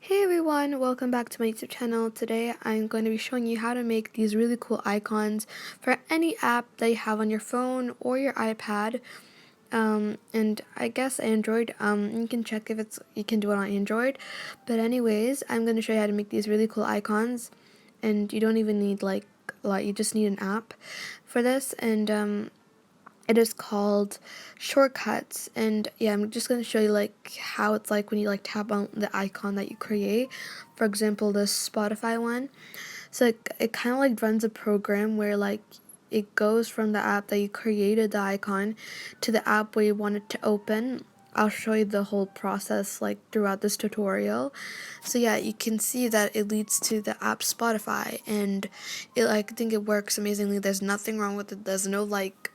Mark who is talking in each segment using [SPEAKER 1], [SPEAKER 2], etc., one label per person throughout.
[SPEAKER 1] Hey everyone, welcome back to my YouTube channel. Today I'm going to be showing you how to make these really cool icons for any app that you have on your phone or your iPad. And I guess Android, you can check if you can do it on Android. But anyways, I'm going to show you how to make these really cool icons, and you don't even need like a lot, you just need an app for this. And it is called Shortcuts, and yeah, I'm just going to show you like how it's like when you like tap on the icon that you create. For example, the Spotify one. So it kind of like runs a program where like it goes from the app that you created the icon to the app where you want it to open. I'll show you the whole process like throughout this tutorial. So yeah, you can see that it leads to the app Spotify, and I think it works amazingly. There's nothing wrong with it. There's no like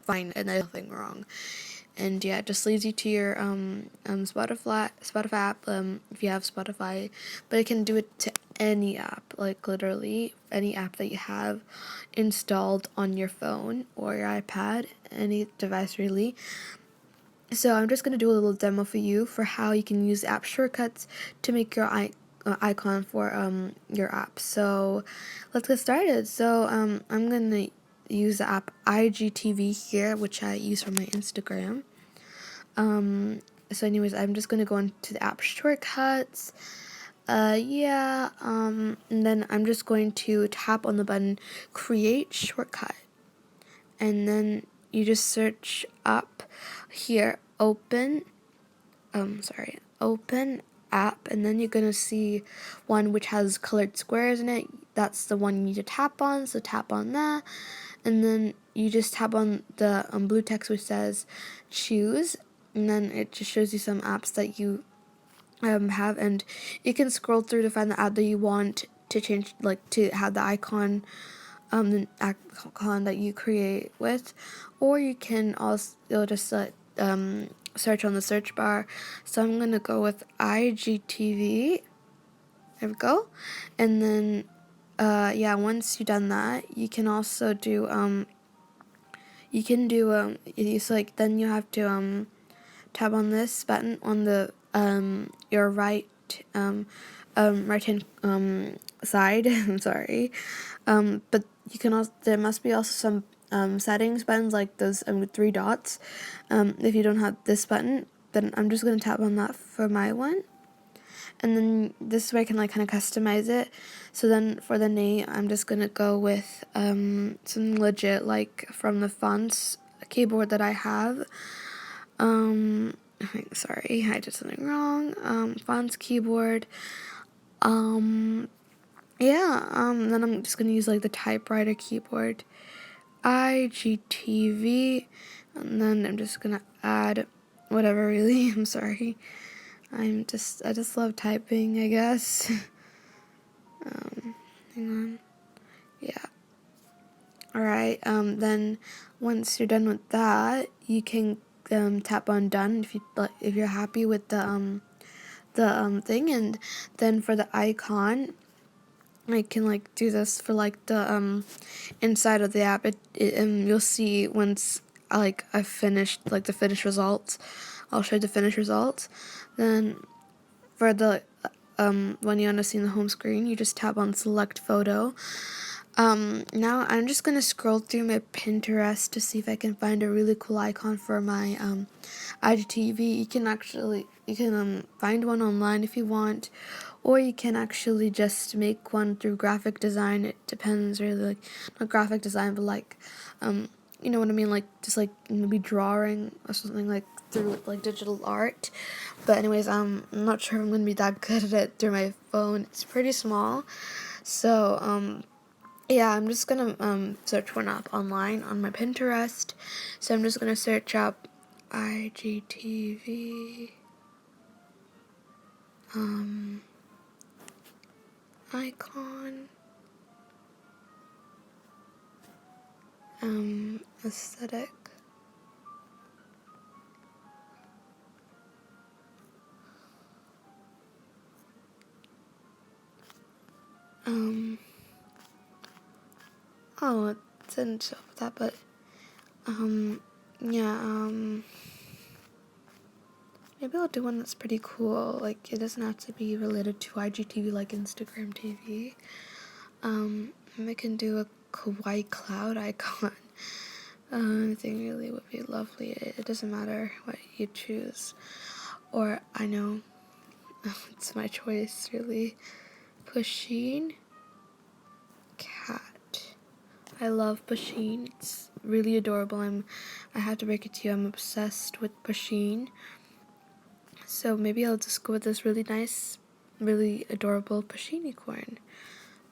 [SPEAKER 1] fine, and there's nothing wrong. And yeah, it just leads you to your Spotify app, if you have Spotify, but it can do it to any app, like literally any app that you have installed on your phone or your iPad, any device really. So I'm just going to do a little demo for you for how you can use app shortcuts to make your icon for your app. So let's get started. So I'm going to use the app IGTV here, which I use for my Instagram. So anyways, I'm just going to go into the app shortcuts. And then I'm just going to tap on the button create shortcut, and then you just search up here open app, and then you're gonna see one which has colored squares in it. That's the one you need to tap on, so tap on that, and then you just tap on the blue text which says choose, and then it just shows you some apps that you have, and you can scroll through to find the app that you want to change, like to have the icon that you create with, or you can also just search on the search bar. So I'm gonna go with IGTV. There we go. And then yeah, once you've done that, you can also do it's like then you have to tap on this button on the your right hand side. I'm sorry, but you can also, there must be also some settings buttons like those three dots. If you don't have this button, then I'm just gonna tap on that for my one, and then this way I can like kind of customize it. So then for the name, I'm just gonna go with something legit like from the fonts keyboard that I have. Sorry, I did something wrong. Fonts keyboard. Then I'm just gonna use like the typewriter keyboard. IGTV, and then I'm just gonna add whatever really. I'm sorry. I just love typing, I guess. Hang on. Yeah. Alright, then once you're done with that, you can tap on done if you're happy with the thing, and then for the icon, I can like do this for like the inside of the app. You'll see once I finished like the finished results. I'll show you the finished results. Then for the when you want to see in the home screen, you just tap on select photo. Now I'm just gonna scroll through my Pinterest to see if I can find a really cool icon for my IGTV. You can find one online if you want, or you can actually just make one through graphic design. It depends really, like not graphic design, but like you know what I mean, like just like maybe drawing or something like through like digital art. But anyways, I'm not sure I'm gonna be that good at it through my phone. It's pretty small, so yeah, I'm just gonna search one up online on my Pinterest. So I'm just gonna search up IGTV icon aesthetic. Oh, it didn't show up that, but yeah, Maybe I'll do one that's pretty cool. Like, it doesn't have to be related to IGTV like Instagram TV. Maybe I can do a kawaii cloud icon. I think really would be lovely. It doesn't matter what you choose. Or, I know, it's my choice, really. Pusheen cat. I love Pusheen. It's really adorable. I have to break it to you, I'm obsessed with Pusheen. So maybe I'll just go with this really nice, really adorable Pusheen unicorn.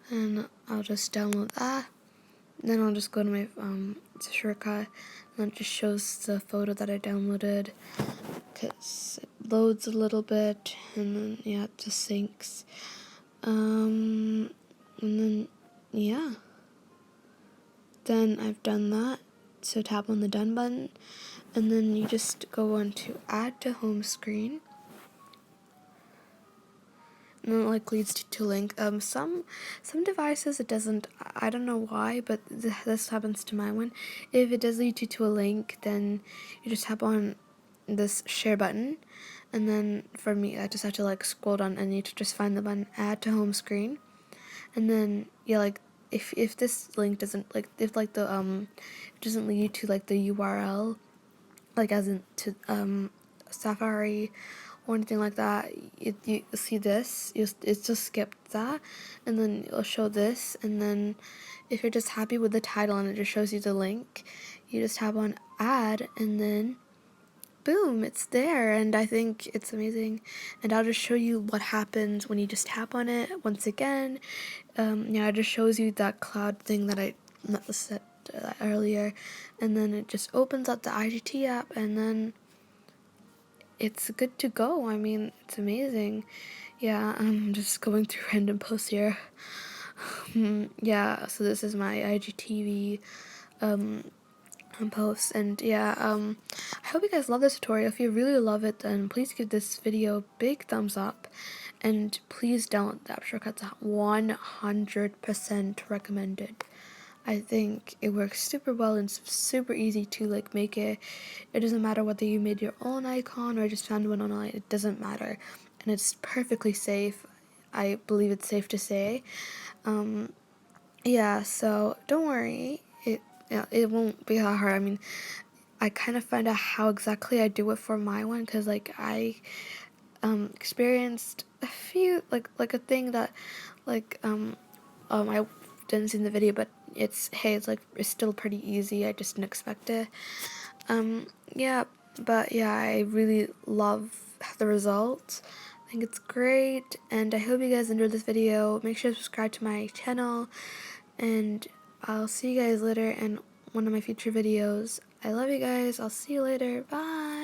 [SPEAKER 1] And I'll just download that. Then I'll just go to my shortcut, and it just shows the photo that I downloaded, because it loads a little bit, and then yeah, it just syncs. And then yeah, then I've done that. So tap on the done button, and then you just go on to add to home screen. And it like leads to link. Some devices it doesn't. I don't know why, but this happens to my one. If it does lead you to a link, then you just tap on this share button, and then for me, I just have to like scroll down and you to just find the button add to home screen, and then yeah, like if this link doesn't like if like the doesn't lead you to like the URL, like as in to Safari or anything like that, you see this, it's just skipped that, and then it'll show this, and then if you're just happy with the title and it just shows you the link, you just tap on add, and then boom, it's there, and I think it's amazing. And I'll just show you what happens when you just tap on it once again. Yeah, it just shows you that cloud thing that I said earlier, and then it just opens up the IGT app, and then it's good to go. I mean, it's amazing. Yeah, I'm just going through random posts here. Yeah, so this is my IGTV posts, and yeah, I hope you guys love this tutorial. If you really love it, then please give this video a big thumbs up, and please download the app shortcuts. 100% recommended. I think it works super well and it's super easy to like make it. It doesn't matter whether you made your own icon or just found one online, it doesn't matter, and it's perfectly safe. I believe it's safe to say. Yeah, so don't worry, it won't be that hard. I mean, I kind of find out how exactly I do it for my one, because like I experienced a few like a thing that like I didn't see in the video, but it's still pretty easy. I just didn't expect it. Yeah, but yeah, I really love the results. I think it's great, and I hope you guys enjoyed this video. Make sure to subscribe to my channel, and I'll see you guys later in one of my future videos. I love you guys. I'll see you later. Bye.